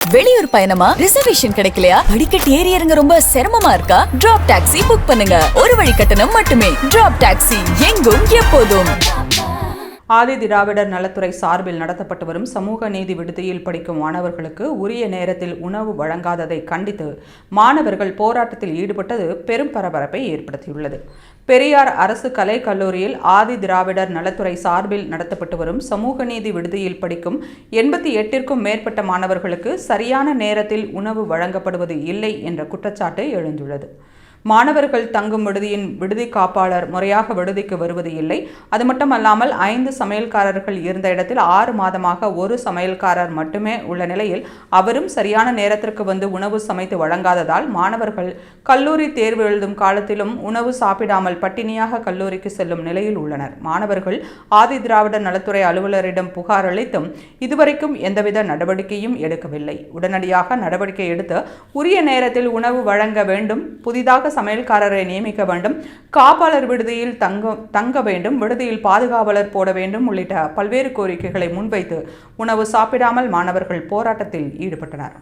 வெளியூர் பயணமா? ரிசர்வேஷன் கிடைக்கலையா? படிக்கட்டு ஏறி இறங்க ரொம்ப சிரமமா இருக்கா? டிராப் டாக்ஸி புக் பண்ணுங்க. ஒரு வழி கட்டணம் மட்டுமே. டிராப் டாக்ஸி, எங்கும் எப்போதும். ஆதி திராவிடர் நலத்துறை சார்பில் நடத்தப்பட்டு வரும் சமூக நீதி விடுதியில் படிக்கும் மாணவர்களுக்கு உரிய நேரத்தில் உணவு வழங்காததை கண்டித்து மாணவர்கள் போராட்டத்தில் ஈடுபட்டது பெரும் பரபரப்பை ஏற்படுத்தியுள்ளது. பெரியார் அரசு கலை கல்லூரியில் ஆதி திராவிடர் நலத்துறை சார்பில் நடத்தப்பட்டு வரும் சமூக நீதி விடுதியில் படிக்கும் 88க்கும் மேற்பட்ட மாணவர்களுக்கு சரியான நேரத்தில் உணவு வழங்கப்படுவது இல்லை என்ற குற்றச்சாட்டு எழுந்துள்ளது. மாணவர்கள் தங்கும் விடுதியின் விடுதி காப்பாளர் முறையாக விடுதிக்கு வருவது இல்லை. அது மட்டுமல்லாமல் 5 சமையல்காரர்கள் இருந்த இடத்தில் 6 மாதமாக ஒரு சமையல்காரர் மட்டுமே உள்ள நிலையில் அவரும் சரியான நேரத்திற்கு வந்து உணவு சமைத்து வழங்காததால் மாணவர்கள் கல்லூரி தேர்வு எழுதும் காலத்திலும் உணவு சாப்பிடாமல் பட்டினியாக கல்லூரிக்கு செல்லும் நிலையில் உள்ளனர். மாணவர்கள் ஆதி திராவிடர் நலத்துறை அலுவலரிடம் புகார் அளித்தும் இதுவரைக்கும் எந்தவித நடவடிக்கையும் எடுக்கவில்லை. உடனடியாக நடவடிக்கை எடுத்து உரிய நேரத்தில் உணவு வழங்க வேண்டும். புதிதாக சமையல்காரரை நியமிக்க வேண்டும். காப்பாளர் விடுதியில் தங்க வேண்டும். விடுதியில் பாதுகாவலர் போட வேண்டும் உள்ளிட்ட பல்வேறு கோரிக்கைகளை முன்வைத்து உணவு சாப்பிடாமல் மாணவர்கள் போராட்டத்தில் ஈடுபட்டனர்.